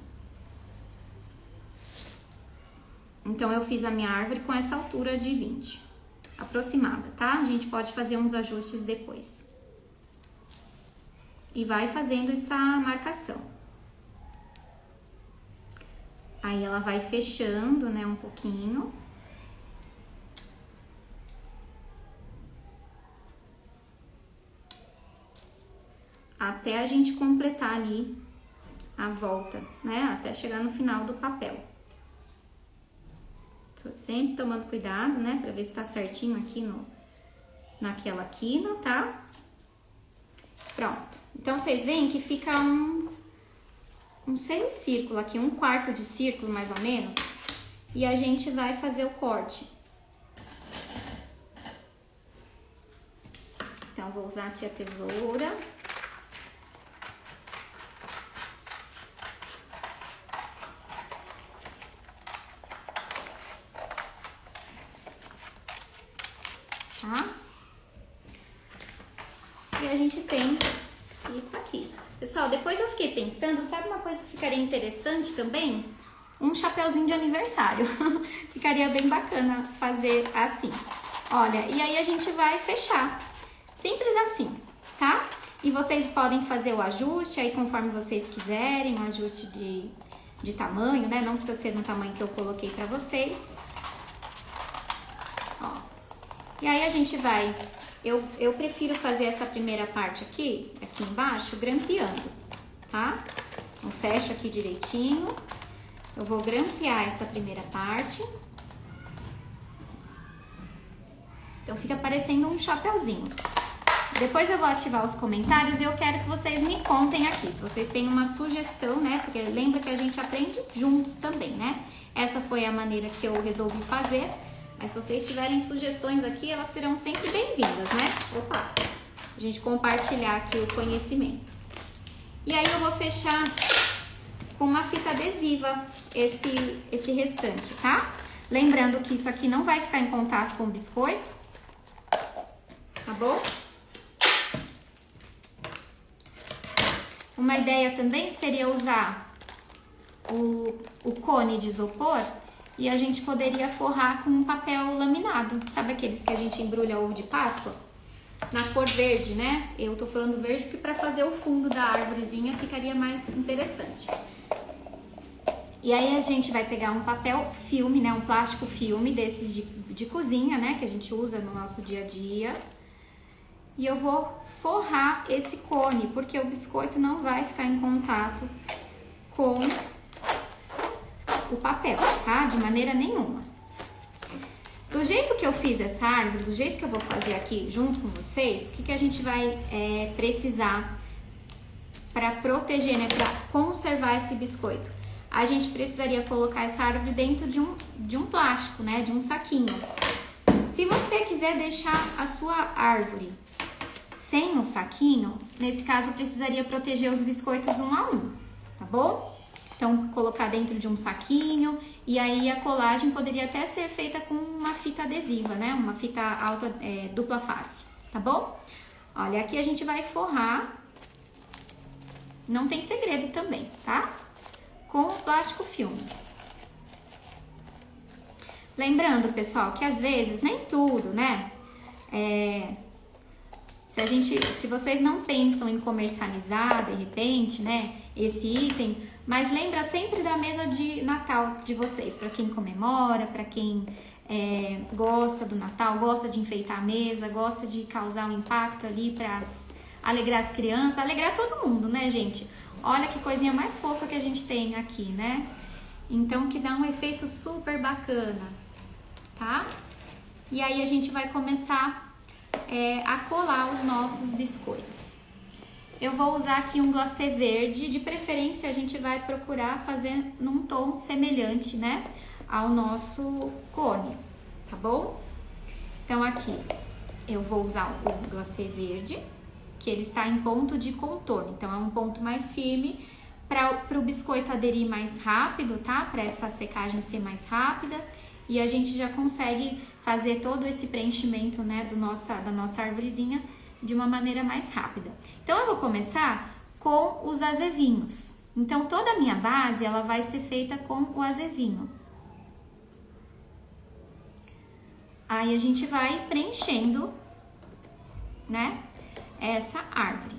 Então, eu fiz a minha árvore com essa altura de 20, aproximada, tá? A gente pode fazer uns ajustes depois. E vai fazendo essa marcação. Aí, ela vai fechando, né, um pouquinho. Até a gente completar ali a volta, né? Até chegar no final do papel. Sempre tomando cuidado, né? Pra ver se tá certinho aqui naquela quina, tá? Pronto. Então, vocês veem que fica um semicírculo aqui, um quarto de círculo, mais ou menos. E a gente vai fazer o corte. Então, vou usar aqui a tesoura. Tá? E a gente tem isso aqui. Pessoal, depois eu fiquei pensando, sabe uma coisa que ficaria interessante também? Um chapeuzinho de aniversário. Ficaria bem bacana fazer assim. Olha, e aí a gente vai fechar. Simples assim, tá? E vocês podem fazer o ajuste aí conforme vocês quiserem, um ajuste de tamanho, né? Não precisa ser no tamanho que eu coloquei pra vocês. Ó. E aí a gente vai, eu prefiro fazer essa primeira parte aqui embaixo, grampeando, tá? Então, fecho aqui direitinho. Eu vou grampear essa primeira parte. Então, fica parecendo um chapeuzinho. Depois eu vou ativar os comentários e eu quero que vocês me contem aqui, se vocês têm uma sugestão, né? Porque lembra que a gente aprende juntos também, né? Essa foi a maneira que eu resolvi fazer. Mas se vocês tiverem sugestões aqui, elas serão sempre bem-vindas, né? Opa! A gente compartilhar aqui o conhecimento. E aí eu vou fechar com uma fita adesiva esse restante, tá? Lembrando que isso aqui não vai ficar em contato com o biscoito, tá bom? Uma ideia também seria usar o cone de isopor e a gente poderia forrar com um papel laminado. Sabe aqueles que a gente embrulha ovo de Páscoa? Na cor verde, né? Eu tô falando verde porque para fazer o fundo da árvorezinha ficaria mais interessante. E aí a gente vai pegar um papel filme, né? Um plástico filme desses de cozinha, né? Que a gente usa no nosso dia a dia. E eu vou forrar esse cone, porque o biscoito não vai ficar em contato com o papel, tá? De maneira nenhuma. Do jeito que eu fiz essa árvore, do jeito que eu vou fazer aqui junto com vocês, o que a gente vai precisar para proteger, né? Para conservar esse biscoito? A gente precisaria colocar essa árvore dentro de um plástico, né? De um saquinho. Se você quiser deixar a sua árvore sem o saquinho, nesse caso precisaria proteger os biscoitos um a um, tá bom? Então, colocar dentro de um saquinho e aí a colagem poderia até ser feita com uma fita adesiva, né? Uma fita dupla face, tá bom? Olha, aqui a gente vai forrar, não tem segredo também, tá? Com o plástico filme. Lembrando, pessoal, que às vezes, nem tudo, né? Se vocês não pensam em comercializar, de repente, né, esse item, mas lembra sempre da mesa de Natal de vocês, para quem comemora, para quem gosta do Natal, gosta de enfeitar a mesa, gosta de causar um impacto ali para alegrar as crianças, alegrar todo mundo, né, gente? Olha que coisinha mais fofa que a gente tem aqui, né? Então, que dá um efeito super bacana, tá? E aí a gente vai começar a colar os nossos biscoitos. Eu vou usar aqui um glacê verde, de preferência a gente vai procurar fazer num tom semelhante, né, ao nosso cone, tá bom? Então aqui eu vou usar o glacê verde, que ele está em ponto de contorno, então é um ponto mais firme para o biscoito aderir mais rápido, tá? Para essa secagem ser mais rápida e a gente já consegue fazer todo esse preenchimento, né, da nossa arvorezinha de uma maneira mais rápida. Então eu vou começar com os azevinhos. Então toda a minha base ela vai ser feita com o azevinho. Aí a gente vai preenchendo, né, essa árvore.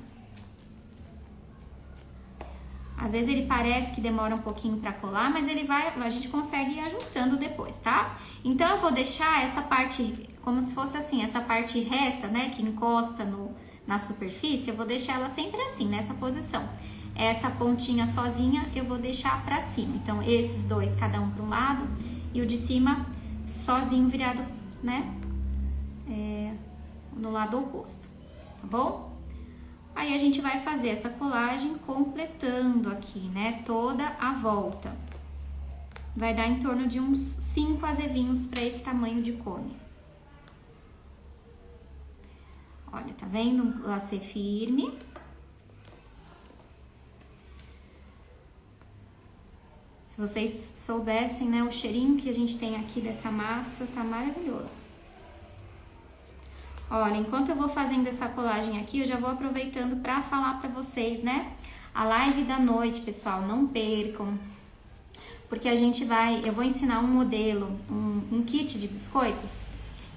Às vezes ele parece que demora um pouquinho para colar, mas a gente consegue ir ajustando depois, tá? Então eu vou deixar essa parte como se fosse assim, essa parte reta, né, que encosta na superfície, eu vou deixar ela sempre assim, nessa posição. Essa pontinha sozinha eu vou deixar para cima. Então esses dois, cada um para um lado, e o de cima sozinho virado, né, no lado oposto, tá bom? Aí a gente vai fazer essa colagem completando aqui, né, toda a volta. Vai dar em torno de uns 5 azevinhos para esse tamanho de cone. Olha, tá vendo? Um glacê firme. Se vocês soubessem, né, o cheirinho que a gente tem aqui dessa massa, tá maravilhoso. Olha, enquanto eu vou fazendo essa colagem aqui, eu já vou aproveitando para falar para vocês, né? A live da noite, pessoal, não percam. Porque eu vou ensinar um modelo, um kit de biscoitos,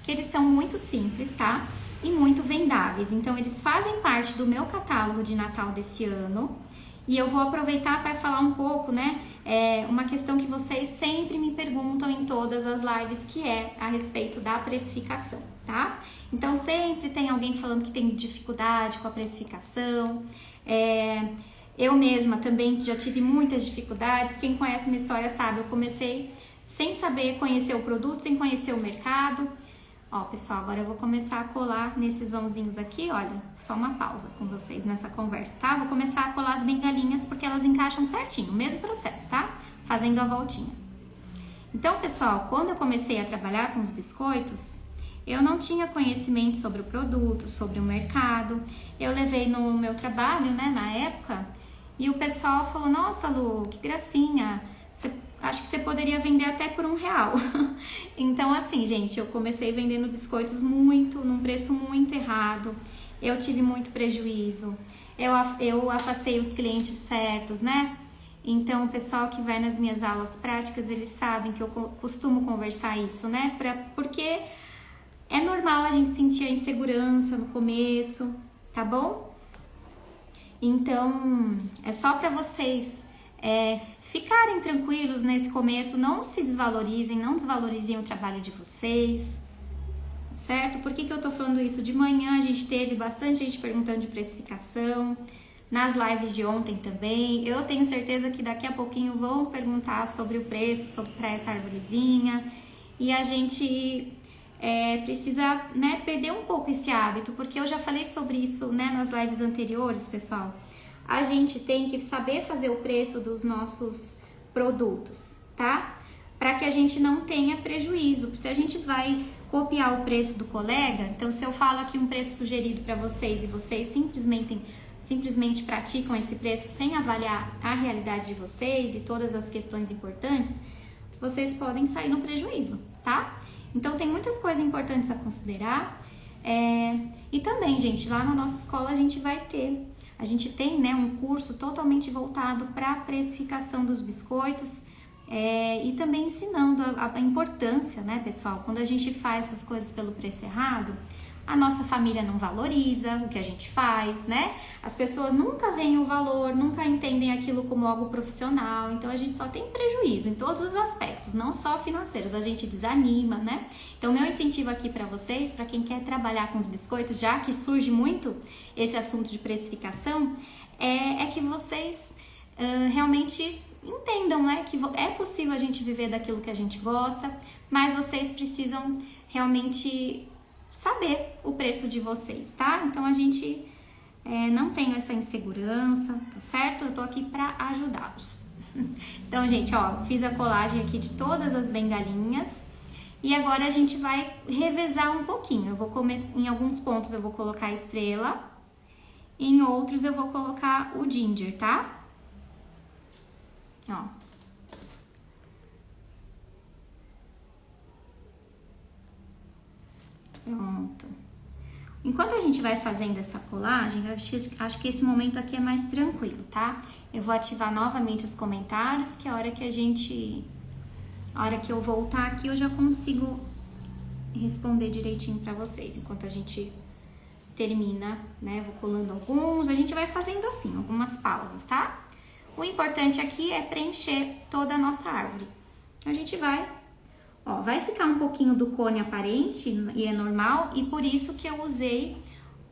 que eles são muito simples, tá? E muito vendáveis. Então, eles fazem parte do meu catálogo de Natal desse ano. E eu vou aproveitar para falar um pouco, né? Uma questão que vocês sempre me perguntam em todas as lives, que é a respeito da precificação, tá? Então, sempre tem alguém falando que tem dificuldade com a precificação. Eu mesma também já tive muitas dificuldades. Quem conhece minha história sabe, eu comecei sem saber conhecer o produto, sem conhecer o mercado. Ó, pessoal, agora eu vou começar a colar nesses vãozinhos aqui, olha, só uma pausa com vocês nessa conversa, tá? Vou começar a colar as bengalinhas porque elas encaixam certinho, o mesmo processo, tá? Fazendo a voltinha. Então, pessoal, quando eu comecei a trabalhar com os biscoitos, eu não tinha conhecimento sobre o produto, sobre o mercado. Eu levei no meu trabalho, né, na época, e o pessoal falou, nossa, Lu, que gracinha, acho que você poderia vender até por R$1. Então, assim, gente, eu comecei vendendo biscoitos num preço muito errado. Eu tive muito prejuízo. Eu afastei os clientes certos, né? Então, o pessoal que vai nas minhas aulas práticas, eles sabem que eu costumo conversar isso, né? Porque é normal a gente sentir a insegurança no começo, tá bom? Então, é só para vocês ficarem tranquilos nesse começo, não se desvalorizem, não desvalorizem o trabalho de vocês, certo? Por que eu tô falando isso? De manhã a gente teve bastante gente perguntando de precificação, nas lives de ontem também. Eu tenho certeza que daqui a pouquinho vão perguntar sobre o preço, para essa arvorezinha, e a gente precisa, né, perder um pouco esse hábito, porque eu já falei sobre isso, né, nas lives anteriores, pessoal. A gente tem que saber fazer o preço dos nossos produtos, tá? Para que a gente não tenha prejuízo. Se a gente vai copiar o preço do colega, então se eu falo aqui um preço sugerido para vocês e vocês simplesmente praticam esse preço sem avaliar a realidade de vocês e todas as questões importantes, vocês podem sair no prejuízo, tá? Então tem muitas coisas importantes a considerar. E também, gente, lá na nossa escola a gente tem, né, um curso totalmente voltado para a precificação dos biscoitos e também ensinando a importância, né, pessoal, quando a gente faz essas coisas pelo preço errado, a nossa família não valoriza o que a gente faz, né? As pessoas nunca veem o valor, nunca entendem aquilo como algo profissional, então a gente só tem prejuízo em todos os aspectos, não só financeiros, a gente desanima, né? Então meu incentivo aqui para vocês, para quem quer trabalhar com os biscoitos, já que surge muito esse assunto de precificação, é que vocês realmente entendam, né, que é possível a gente viver daquilo que a gente gosta, mas vocês precisam realmente saber o preço de vocês, tá? Então a gente não tem essa insegurança, tá certo? Eu tô aqui pra ajudá-los. Então, gente, ó, fiz a colagem aqui de todas as bengalinhas e agora a gente vai revezar um pouquinho. Eu vou começar, em alguns pontos eu vou colocar a estrela, em outros eu vou colocar o ginger, tá? Ó. Pronto. Enquanto a gente vai fazendo essa colagem, eu acho que esse momento aqui é mais tranquilo, tá? Eu vou ativar novamente os comentários, que a hora que eu voltar aqui, eu já consigo responder direitinho pra vocês. Enquanto a gente termina, né? Vou colando alguns, a gente vai fazendo assim, algumas pausas, tá? O importante aqui é preencher toda a nossa árvore. A gente vai ficar um pouquinho do cone aparente e é normal, e por isso que eu usei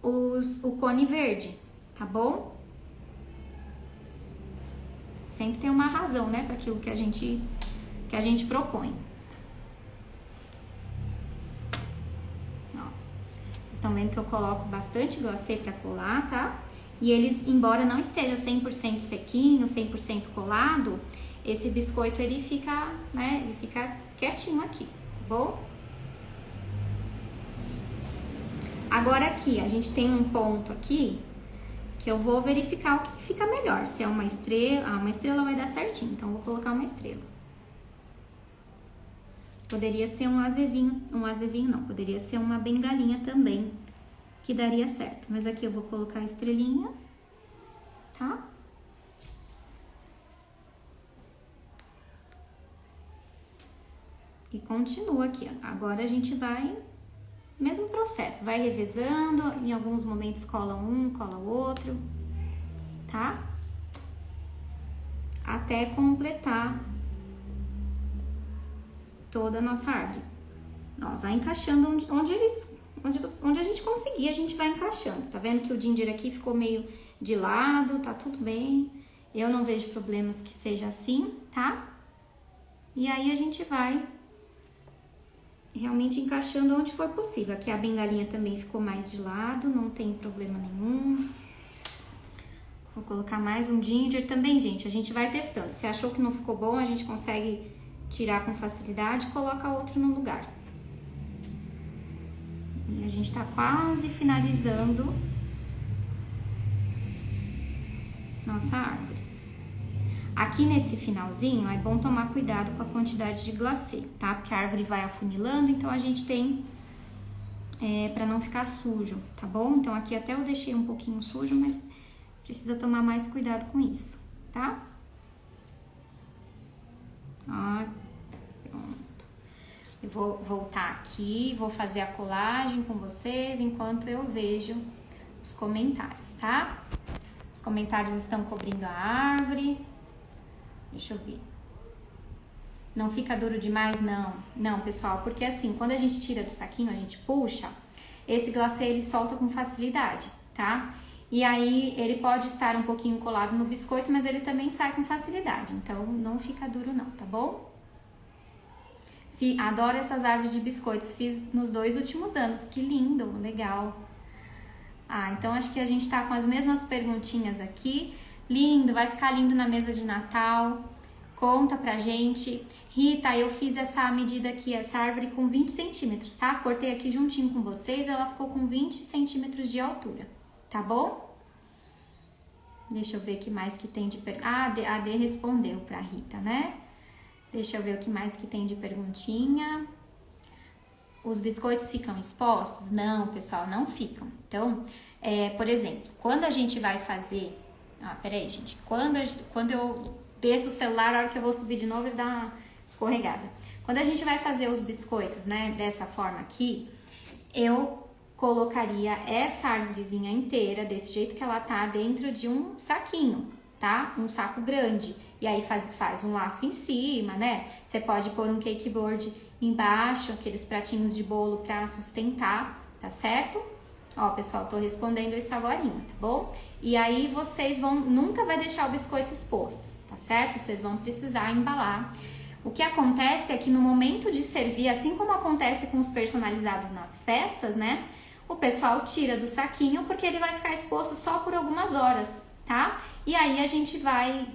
o cone verde, tá bom? Sempre tem uma razão, né, para aquilo que a gente propõe. Ó, vocês estão vendo que eu coloco bastante glacê para colar, tá? E eles, embora não esteja 100% sequinho, 100% colado, esse biscoito ele fica, né, ele fica quietinho aqui, tá bom? Agora aqui, a gente tem um ponto aqui que eu vou verificar o que fica melhor. Se é uma estrela, uma estrela vai dar certinho, então eu vou colocar uma estrela. Poderia ser um azevinho não, poderia ser uma bengalinha também, que daria certo. Mas aqui eu vou colocar a estrelinha, tá? E continua aqui. Agora a gente vai, mesmo processo, vai revezando, em alguns momentos cola um, cola o outro, tá? Até completar toda a nossa árvore. Ó, vai encaixando onde a gente conseguir, a gente vai encaixando. Tá vendo que o ginger aqui ficou meio de lado, tá tudo bem. Eu não vejo problemas que seja assim, tá? E aí a gente vai realmente encaixando onde for possível. Aqui a bengalinha também ficou mais de lado, não tem problema nenhum. Vou colocar mais um ginger também, gente. A gente vai testando. Se achou que não ficou bom, a gente consegue tirar com facilidade e coloca outro no lugar. E a gente tá quase finalizando nossa árvore. Aqui nesse finalzinho, é bom tomar cuidado com a quantidade de glacê, tá? Porque a árvore vai afunilando, então a gente tem pra não ficar sujo, tá bom? Então aqui até eu deixei um pouquinho sujo, mas precisa tomar mais cuidado com isso, tá? Ó, pronto. Eu vou voltar aqui, vou fazer a colagem com vocês enquanto eu vejo os comentários, tá? Os comentários estão cobrindo a árvore. Deixa eu ver. Não fica duro demais? Não. Não, pessoal, porque assim, quando a gente tira do saquinho, a gente puxa, esse glacê ele solta com facilidade, tá? E aí ele pode estar um pouquinho colado no biscoito, mas ele também sai com facilidade. Então não fica duro não, tá bom? Adoro essas árvores de biscoitos, fiz nos 2 últimos anos. Que lindo, legal. Ah, então acho que a gente tá com as mesmas perguntinhas aqui. Lindo, vai ficar lindo na mesa de Natal. Conta pra gente. Rita, eu fiz essa medida aqui, essa árvore com 20 centímetros, tá? Cortei aqui juntinho com vocês, ela ficou com 20 centímetros de altura, tá bom? Deixa eu ver o que mais que tem de pergunta. Ah, a D respondeu pra Rita, né? Deixa eu ver o que mais que tem de perguntinha. Os biscoitos ficam expostos? Não, pessoal, não ficam. Então, por exemplo, quando a gente vai fazer... Ah, peraí, gente. Quando eu desço o celular, a hora que eu vou subir de novo, ele dá uma escorregada. Quando a gente vai fazer os biscoitos, né, dessa forma aqui, eu colocaria essa árvorezinha inteira, desse jeito que ela tá, dentro de um saquinho, tá? Um saco grande. E aí faz um laço em cima, né? Você pode pôr um cake board embaixo, aqueles pratinhos de bolo pra sustentar, tá certo? Ó, pessoal, tô respondendo isso agorinha, tá bom? E aí vocês nunca vai deixar o biscoito exposto, tá certo? Vocês vão precisar embalar. O que acontece é que no momento de servir, assim como acontece com os personalizados nas festas, né? O pessoal tira do saquinho porque ele vai ficar exposto só por algumas horas, tá? E aí a gente vai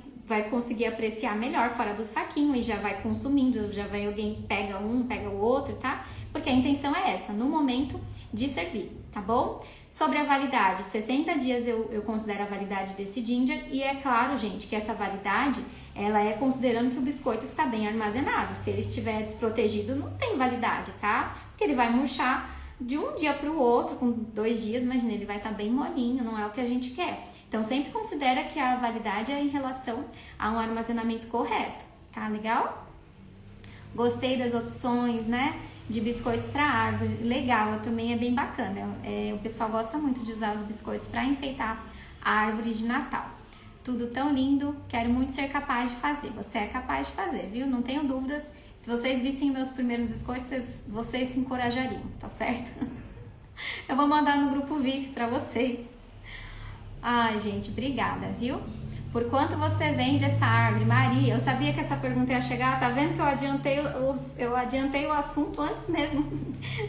conseguir apreciar melhor fora do saquinho e já vai consumindo, já vai alguém pega um, pega o outro, tá? Porque a intenção é essa, no momento de servir, tá bom? Sobre a validade, 60 dias eu considero a validade desse ginger e é claro, gente, que essa validade, ela é considerando que o biscoito está bem armazenado. Se ele estiver desprotegido, não tem validade, tá? Porque ele vai murchar de um dia para o outro, com 2 dias, imagina, ele vai estar bem molinho, não é o que a gente quer. Então, sempre considera que a validade é em relação a um armazenamento correto, tá legal? Gostei das opções, né, de biscoitos para árvore, legal, também é bem bacana. O pessoal gosta muito de usar os biscoitos para enfeitar a árvore de Natal. Tudo tão lindo, quero muito ser capaz de fazer. Você é capaz de fazer, viu? Não tenho dúvidas. Se vocês vissem meus primeiros biscoitos, vocês se encorajariam, tá certo? Eu vou mandar no grupo VIP para vocês. Ai, gente, obrigada, viu? Por quanto você vende essa árvore? Maria, eu sabia que essa pergunta ia chegar, tá vendo que eu adiantei o assunto antes mesmo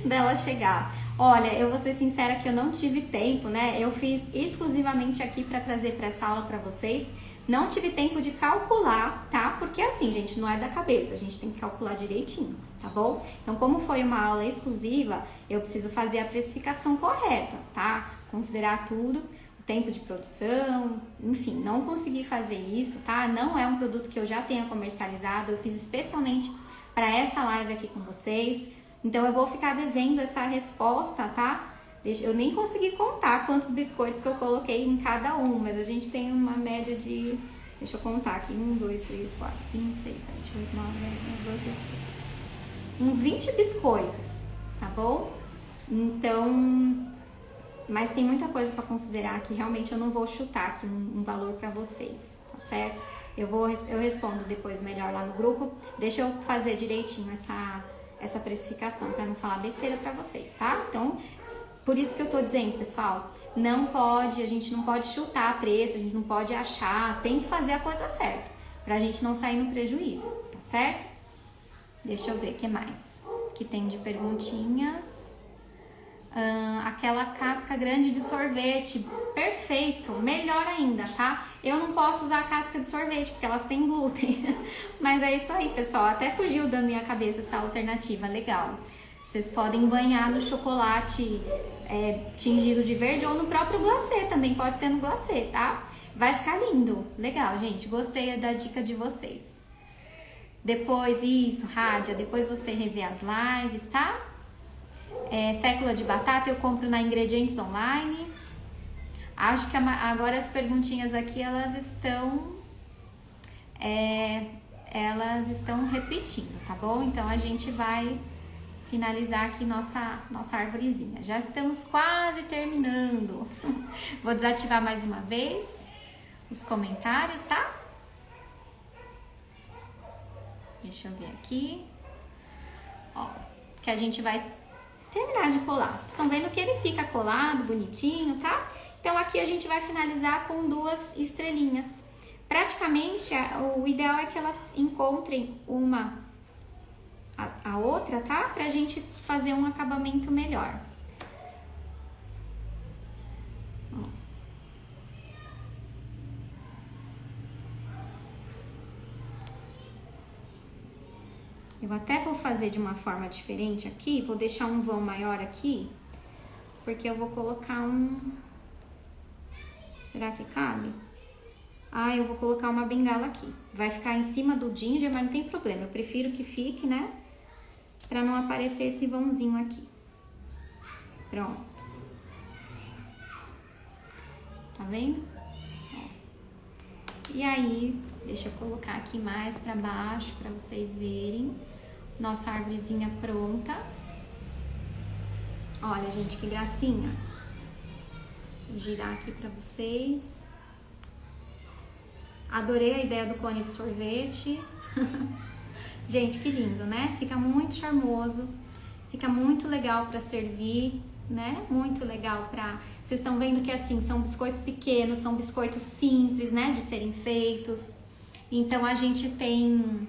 dela chegar. Olha, eu vou ser sincera que eu não tive tempo, né? Eu fiz exclusivamente aqui para trazer para essa aula para vocês. Não tive tempo de calcular, tá? Porque assim, gente, não é da cabeça, a gente tem que calcular direitinho, tá bom? Então, como foi uma aula exclusiva, eu preciso fazer a precificação correta, tá? Considerar tudo. Tempo de produção, enfim, não consegui fazer isso, tá? Não é um produto que eu já tenha comercializado, eu fiz especialmente para essa live aqui com vocês, então eu vou ficar devendo essa resposta, tá? Eu nem consegui contar quantos biscoitos que eu coloquei em cada um, mas a gente tem uma média de, deixa eu contar aqui, 1, 2, 3, 4, 5, 6, 7, 8, 9, 10, 11, 12, 13, uns 20 biscoitos, tá bom? Então, mas tem muita coisa para considerar que realmente eu não vou chutar aqui um valor para vocês, tá certo? Eu respondo depois melhor lá no grupo. Deixa eu fazer direitinho essa precificação para não falar besteira para vocês, tá? Então, por isso que eu tô dizendo, pessoal, a gente não pode chutar preço, a gente não pode achar, tem que fazer a coisa certa, pra gente não sair no prejuízo, tá certo? Deixa eu ver o que mais que tem de perguntinhas. Aquela casca grande de sorvete, perfeito, melhor ainda, tá? Eu não posso usar a casca de sorvete porque elas têm glúten, mas é isso aí, pessoal, até fugiu da minha cabeça essa alternativa, legal. Vocês podem banhar no chocolate tingido de verde ou no próprio glacê, também pode ser no glacê, tá? Vai ficar lindo, legal, gente, gostei da dica de vocês. Depois, isso, Rádia, depois você revê as lives, tá? Fécula de batata eu compro na Ingredientes Online. Acho que agora as perguntinhas aqui elas estão repetindo, tá bom? Então a gente vai finalizar aqui nossa arvorezinha. Já estamos quase terminando. Vou desativar mais uma vez os comentários, tá? Deixa eu ver aqui. Ó, que a gente vai terminar de colar. Vocês estão vendo que ele fica colado, bonitinho, tá? Então aqui a gente vai finalizar com 2 estrelinhas. Praticamente, o ideal é que elas encontrem uma a outra, tá? Pra gente fazer um acabamento melhor. Ó. Eu até vou fazer de uma forma diferente aqui, vou deixar um vão maior aqui, porque eu vou colocar será que cabe? Eu vou colocar uma bengala aqui. Vai ficar em cima do ginger, mas não tem problema, eu prefiro que fique, né? Pra não aparecer esse vãozinho aqui. Pronto. Tá vendo? Ó. E aí, deixa eu colocar aqui mais pra baixo, pra vocês verem. Nossa árvorezinha pronta. Olha, gente, que gracinha. Vou girar aqui pra vocês. Adorei a ideia do cone de sorvete. Gente, que lindo, né? Fica muito charmoso. Fica muito legal pra servir. né? Muito legal pra... Vocês estão vendo que assim, são biscoitos pequenos, são biscoitos simples, né? De serem feitos. Então a gente tem...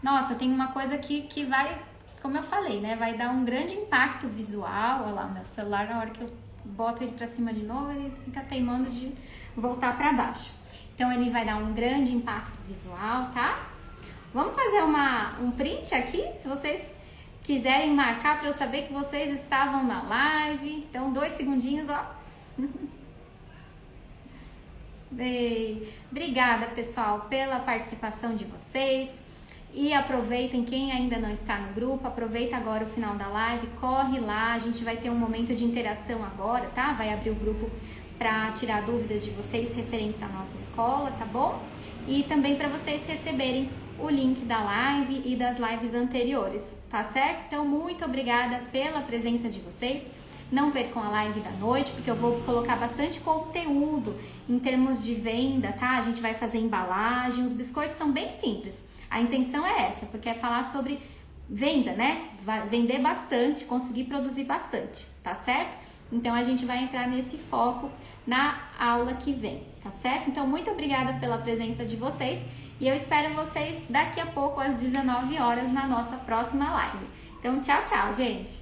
Nossa, tem uma coisa que vai, como eu falei, né? Vai dar um grande impacto visual. Olha lá, meu celular, na hora que eu boto ele pra cima de novo, ele fica teimando de voltar pra baixo. Então ele vai dar um grande impacto visual, tá? Vamos fazer um print aqui, se vocês quiserem marcar para eu saber que vocês estavam na live. Então, 2 segundinhos, ó. Obrigada, pessoal, pela participação de vocês. E aproveitem, quem ainda não está no grupo, aproveita agora o final da live, corre lá, a gente vai ter um momento de interação agora, tá? Vai abrir o grupo para tirar dúvidas de vocês referentes à nossa escola, tá bom? E também para vocês receberem o link da live e das lives anteriores, tá certo? Então, muito obrigada pela presença de vocês. Não percam a live da noite, porque eu vou colocar bastante conteúdo em termos de venda, tá? A gente vai fazer embalagem, os biscoitos são bem simples. A intenção é essa, porque é falar sobre venda, né? Vender bastante, conseguir produzir bastante, tá certo? Então, a gente vai entrar nesse foco na aula que vem, tá certo? Então, muito obrigada pela presença de vocês e eu espero vocês daqui a pouco às 19 horas na nossa próxima live. Então, tchau, tchau, gente!